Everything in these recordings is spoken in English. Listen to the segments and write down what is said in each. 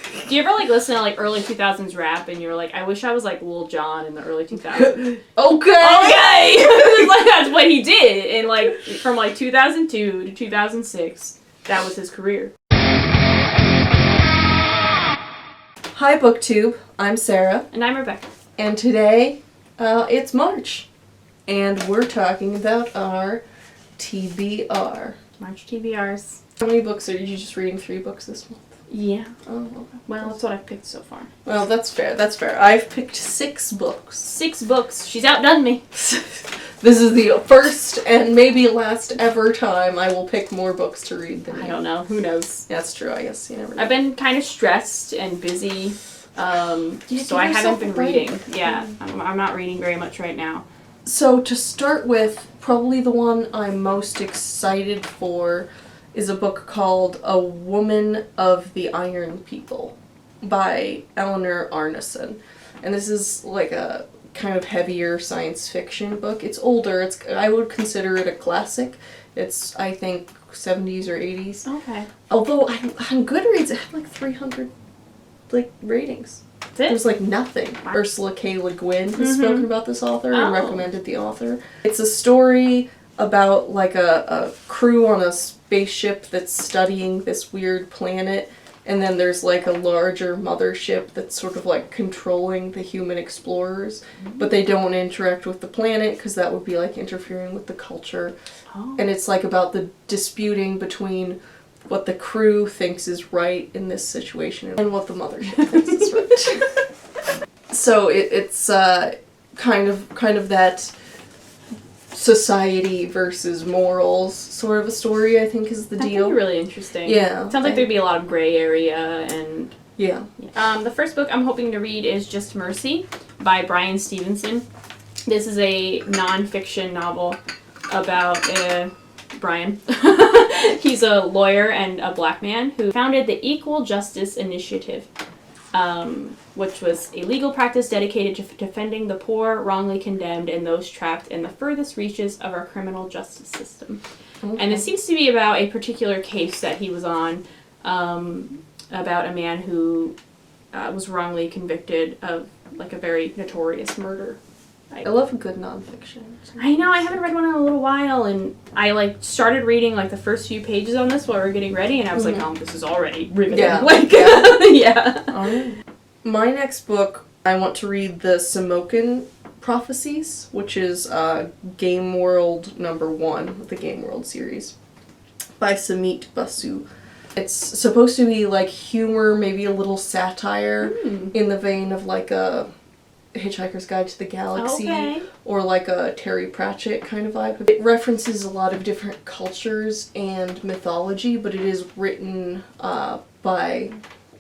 Do you ever, like, listen to, like, early 2000s rap and you're like, I wish I was, like, Lil Jon in the early 2000s? Okay! Like, that's what he did. And, like, from, like, 2002 to 2006, that was his career. Hi, BookTube. I'm Sarah. And I'm Rebecca. And today, it's March. And we're talking about our TBR. March TBRs. How many books are you just reading? 3 books this month? Yeah. Oh, okay. Well, that's what I've picked so far. Well, that's fair. That's fair. I've picked 6 books. 6 books. She's outdone me. This is the first and maybe last ever time I will pick more books to read than you. I don't know. Who knows? That's true. I guess you never know. I've been kind of stressed and busy, so I haven't been reading. Yeah, I'm not reading very much right now. So to start with, probably the one I'm most excited for is a book called A Woman of the Iron People by Eleanor Arnason. And this is like a kind of heavier science fiction book. It's older. I would consider it a classic. It's, I think, 70s or 80s. Okay. Although on Goodreads it had like 300 ratings. There's like nothing. Wow. Ursula K. Le Guin has spoken about this author and recommended the author. It's a story about like a crew on a spaceship that's studying this weird planet, and then there's like a larger mothership that's sort of like controlling the human explorers, but they don't interact with the planet because that would be like interfering with the culture. And it's like about the disputing between what the crew thinks is right in this situation and what the mothership thinks is right. So it's kind of that society versus morals sort of a story, I think, is the deal. That'd be really interesting. Yeah. Sounds like there'd be a lot of gray area and... Yeah. The first book I'm hoping to read is Just Mercy by Bryan Stevenson. This is a non-fiction novel about Bryan. He's a lawyer and a black man who founded the Equal Justice Initiative, which was a legal practice dedicated to defending the poor, wrongly condemned, and those trapped in the furthest reaches of our criminal justice system. Okay. And it seems to be about a particular case that he was on, about a man who was wrongly convicted of like a very notorious murder. I love a good nonfiction. I know, I haven't read one in a little while, and I like started reading like the first few pages on this while we were getting ready, and I was like, oh, this is already riveting. Yeah. Yeah. My next book, I want to read the Simoqin Prophecies, which is GameWorld #1, the GameWorld series, by Samit Basu. It's supposed to be like humor, maybe a little satire, in the vein of like a Hitchhiker's Guide to the Galaxy, or like a Terry Pratchett kind of vibe. It references a lot of different cultures and mythology, but it is written by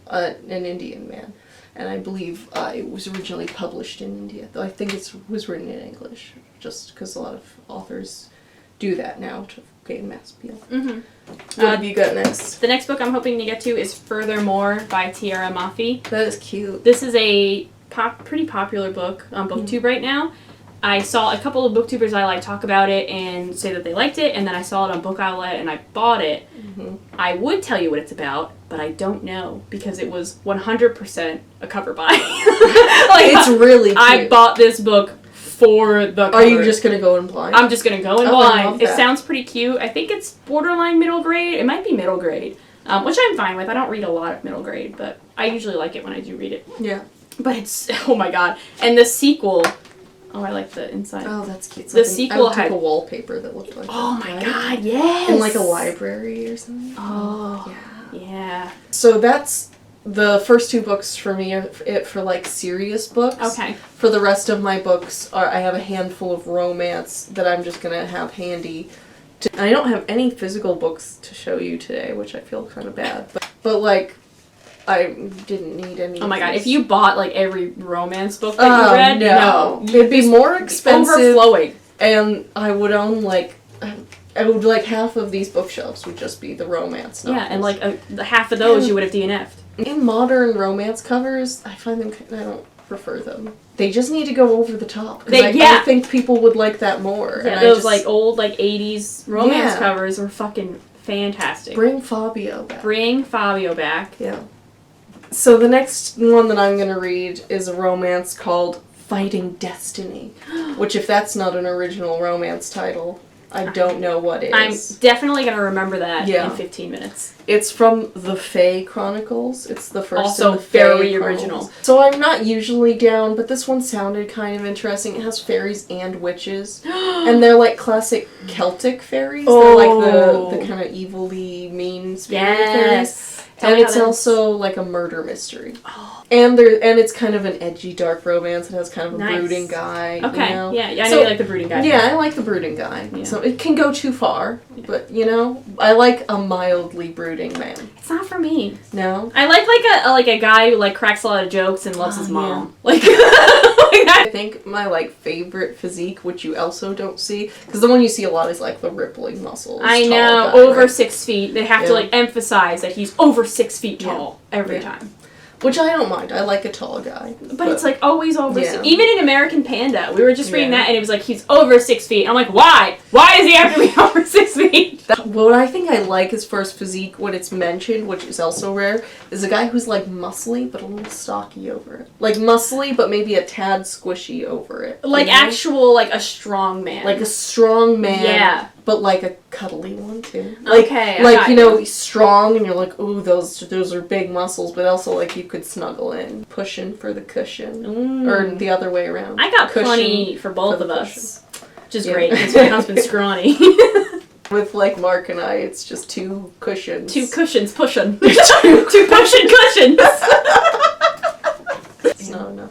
an Indian man. And I believe it was originally published in India, though I think it was written in English, just because a lot of authors do that now to gain mass appeal. What have you got next? The next book I'm hoping to get to is Furthermore by Tahereh Mafi. That is cute. This is a pretty popular book on BookTube right now. I saw a couple of booktubers I like talk about it and say that they liked it, and then I saw it on Book Outlet and I bought it. I would tell you what it's about, but I don't know because it was 100% a cover buy. It's really cute. I bought this book for the cover. Are you just going to go in blind? I'm just going to go in blind. It sounds pretty cute. I think it's borderline middle grade. It might be middle grade, which I'm fine with. I don't read a lot of middle grade, but I usually like it when I do read it. Yeah. But it's, oh my god. And the sequel, oh, I like the inside. Oh, that's cute. It's the sequel had a wallpaper that looked like oh that. Oh my god, yes! In like a library or something. Oh, yeah. So that's the first 2 books for me are for like serious books. Okay. For the rest of my books, I have a handful of romance that I'm just going to have handy. And I don't have any physical books to show you today, which I feel kind of bad. But like, I didn't need any. Oh my god, if you bought like every romance book that you read, no. It'd be more expensive. Overflowing. And I would own like, half of these bookshelves would just be the romance novels. Yeah, and like half of those you would have DNF'd. In modern romance covers, I find them, I don't prefer them. They just need to go over the top. I think people would like that more. Yeah, and those like old like 80s romance covers were fucking fantastic. Bring Fabio back. Bring Fabio back. Yeah. So the next one that I'm going to read is a romance called Fighting Destiny, which if that's not an original romance title, I don't know what is. I'm definitely going to remember that in 15 minutes. It's from the Fae Chronicles. It's the first also in the very Fae original. Chronicles. So I'm not usually down, but this one sounded kind of interesting. It has fairies and witches. And they're like classic Celtic fairies. They're like the kind of evilly mean spirit fairies. And it's also like a murder mystery. Oh. And it's kind of an edgy, dark romance. It has kind of a brooding guy. Okay. You know? Yeah, I know you like the brooding guy. Yeah, I like the brooding guy. Yeah. So it can go too far. Yeah. But, you know, I like a mildly brooding man. It's not for me. No? I like a guy who like cracks a lot of jokes and loves his mom. Yeah. Like I think my like favorite physique, which you also don't see, because the one you see a lot is like the rippling muscles. I know, guy, over right? 6 feet. They have to like emphasize that he's over 6 feet tall every time. Which I don't mind. I like a tall guy. But it's like always over 6 Even in American Panda, we were just reading that and it was like, he's over 6 feet. I'm like, why? Why does he have to be over 6 feet? What I think I like as far as physique, when it's mentioned, which is also rare, is a guy who's like muscly but a little stocky over it. Like muscly but maybe a tad squishy over it. Like actual, like a strong man. Like a strong man. Yeah. But like a cuddly one too. Like, okay, like you know, strong and you're like, ooh, those are big muscles, but also like you could snuggle in, pushing for the cushion, or the other way around. I got plenty for both of us, which is great because my husband's scrawny. With like Mark and I, it's just 2 cushions. 2 cushions pushing. 2 pushing cushions. No.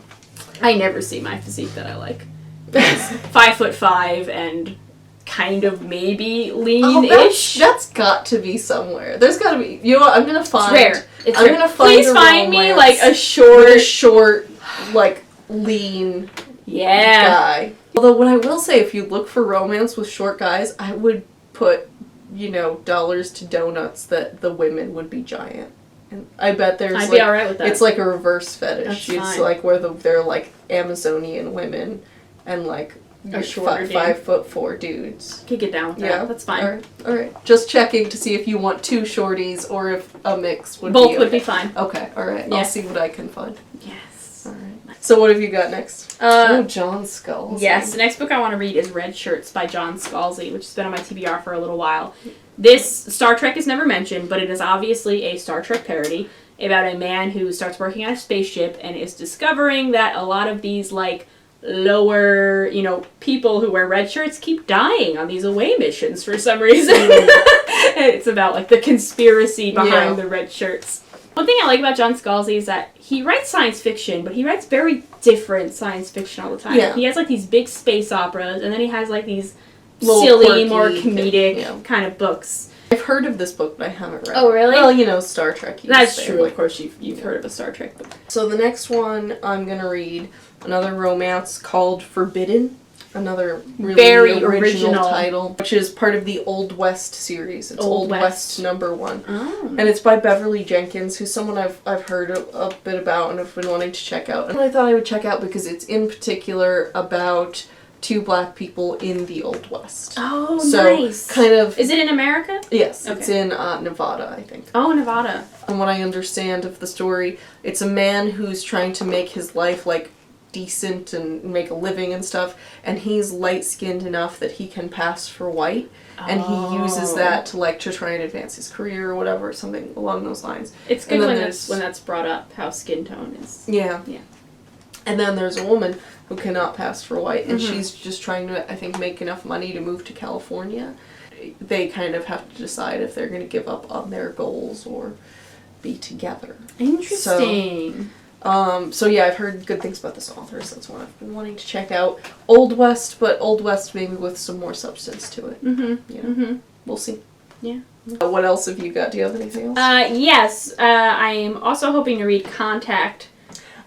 I never see my physique that I like. 5'5" and kind of maybe lean-ish. That's got to be somewhere. There's got to be. You know what? I'm gonna find. It's rare. I'm gonna find. Please find me like a short, like lean. Yeah. Guy. Although what I will say, if you look for romance with short guys, I would put, you know, dollars to donuts that the women would be giant. And I bet there's I'd be alright with that. It's like a reverse fetish. That's it's fine. like where they're like Amazonian women and like a shorter 5'4" dudes. Could get down with that. Yeah, That's fine. All right. Just checking to see if you want 2 shorties or if a mix would Both be would be fine. Okay, all right. I'll see what I can find. Yes. All right. So what have you got next? John Scalzi. Yes, the next book I want to read is Redshirts by John Scalzi, which has been on my TBR for a little while. This Star Trek is never mentioned, but it is obviously a Star Trek parody about a man who starts working on a spaceship and is discovering that a lot of these, like, lower, you know, people who wear red shirts keep dying on these away missions for some reason. It's about, like, the conspiracy behind the red shirts. One thing I like about John Scalzi is that he writes science fiction, but he writes very different science fiction all the time. Yeah. He has, like, these big space operas, and then he has, like, these little silly, quirky, more comedic kind of books. I've heard of this book, but I haven't read it. Oh, really? Well, you know, Star Trek. That's true. Of course, you've heard of a Star Trek book. So the next one I'm going to read, another romance called Forbidden. Another really very original title, which is part of the Old West series. It's Old West #1. Oh. And it's by Beverly Jenkins, who's someone I've heard a bit about and have been wanting to check out. And I thought I would check out because it's in particular about 2 black people in the Old West. Oh, so nice. Kind of. Is it in America? Yes, okay. It's in Nevada, I think. Oh, Nevada. From what I understand of the story, it's a man who's trying to make his life, like, decent and make a living and stuff, and he's light-skinned enough that he can pass for white, and he uses that to, like, to try and advance his career or whatever, something along those lines. It's good when that's brought up, how skin tone is. Yeah. Yeah. And then there's a woman who cannot pass for white, and she's just trying to, I think, make enough money to move to California. They kind of have to decide if they're going to give up on their goals or be together. Interesting. So yeah, I've heard good things about this author, so that's one I've been wanting to check out. Old West, but Old West maybe with some more substance to it. You know? We'll see. Yeah. What else have you got? Do you have anything else? Yes. I am also hoping to read Contact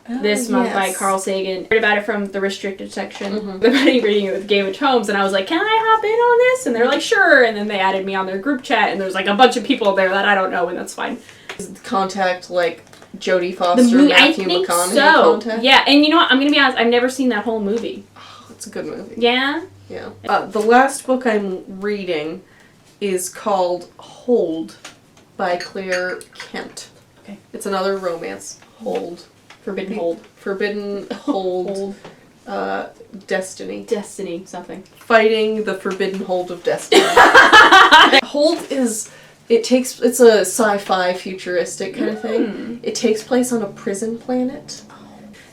this month by Carl Sagan. I heard about it from the restricted section. They're reading it with Game of Thrones, and I was like, can I hop in on this? And they're like, sure. And then they added me on their group chat, and there's like a bunch of people there that I don't know, and that's fine. Is Contact like Jodie Foster, Matthew McConaughey? Contact? Yeah, and you know what? I'm gonna be honest. I've never seen that whole movie. Oh, it's a good movie. Yeah. Yeah. The last book I'm reading is called Hold by Claire Kent. Okay. It's another romance. hold. Forbidden hold. Forbidden hold. Destiny. Destiny, something. Fighting the forbidden hold of destiny. Hold is... It's a sci-fi futuristic kind of thing. It takes place on a prison planet.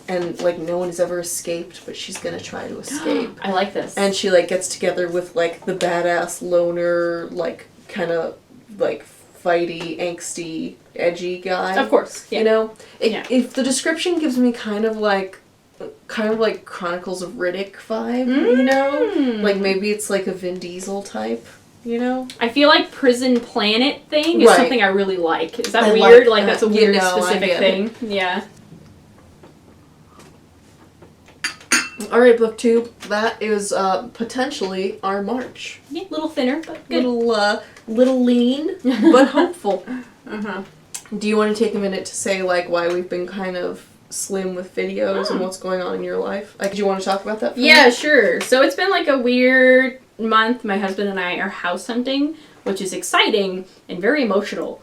And, like, no one has ever escaped, but she's gonna try to escape. I like this. And she, like, gets together with, like, the badass loner, like, kind of, like, fighty, angsty, edgy guy. Of course, yeah. You know? If the description gives me kind of like Chronicles of Riddick vibe, you know? Like, maybe it's like a Vin Diesel type, you know? I feel like Prison Planet thing is something I really like. Is that I weird? Like that's a weird specific thing. It. Yeah. Alright, BookTube. That is potentially our March. Yeah, a little thinner, but good. Little lean, but hopeful. Do you want to take a minute to say, like, why we've been kind of slim with videos and what's going on in your life? Like, do you want to talk about that for Yeah, me? sure. So it's been, like, a weird month. My husband and I are house hunting, which is exciting and very emotional.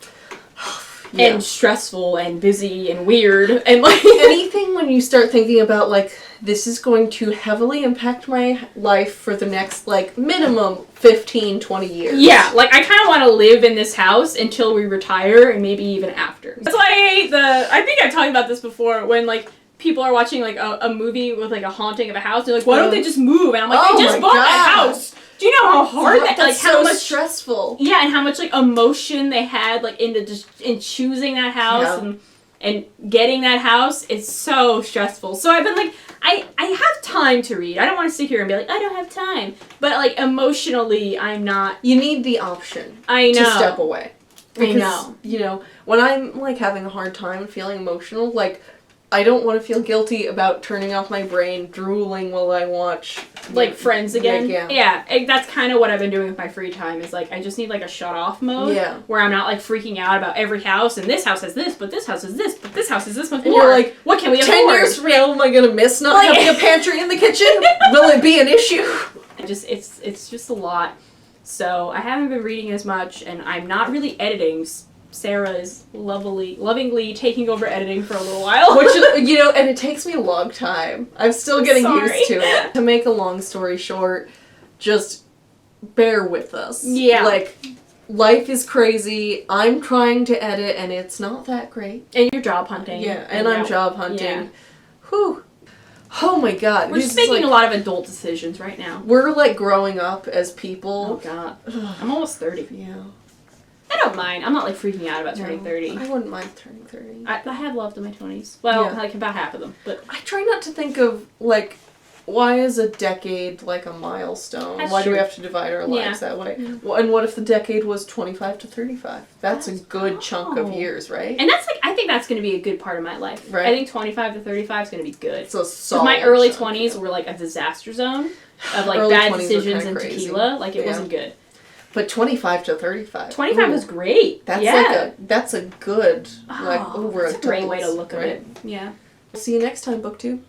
And stressful and busy and weird. And, like... anything when you start thinking about, like, this is going to heavily impact my life for the next, like, minimum 15, 20 years. Yeah, like, I kind of want to live in this house until we retire and maybe even after. That's why I think I've talked about this before, when, like, people are watching, like, a movie with, like, a haunting of a house, they're like, why don't they just move? And I'm like, they just bought that house! Do you know how hard that's like, so how much stressful. Yeah, and how much, like, emotion they had, like, in choosing that house and getting that house. It's so stressful. So I've been, like, I have time to read. I don't want to sit here and be like, I don't have time. But, like, emotionally, I'm not... You need the option to step away. Because, I know. You know, when I'm, like, having a hard time and feeling emotional, like, I don't want to feel guilty about turning off my brain, drooling while I watch... Like, Friends again? Like, yeah, that's kind of what I've been doing with my free time, is, like, I just need, like, a shut-off mode. Yeah. Where I'm not, like, freaking out about every house, and this house has this, but this house has this, but this house is this much more. You're like, what can we afford? 10 years from now, am I going to miss not having a pantry in the kitchen? Will it be an issue? It's just a lot. So, I haven't been reading as much, and I'm not really editing. Sarah is lovingly taking over editing for a little while. Which, you know, and it takes me a long time. I'm still getting used to it. To make a long story short, just bear with us. Yeah. Like, life is crazy. I'm trying to edit, and it's not that great. And you're job hunting. Yeah, and I'm job hunting. Yeah. Whew. Oh my god. We're just making a lot of adult decisions right now. We're, like, growing up as people. Oh god. I'm almost 30. Yeah. I don't mind. I'm not, like, freaking out about turning 30. I wouldn't mind turning 30. I have loved in my 20s. Well, like, about half of them. But I try not to think of, like, why is a decade, like, a milestone? That's why true. do we have to divide our lives that way? Well, and what if the decade was 25 to 35? That's a good chunk of years, right? And that's, like, I think that's going to be a good part of my life. Right. I think 25 to 35 is going to be good. So solid. My early 20s were, like, a disaster zone of, like, bad decisions and tequila. Like, it wasn't good. But 25 to 35. 25 was great. That's that's a good, like, over that's a great way to look at it. Yeah. See you next time, BookTube.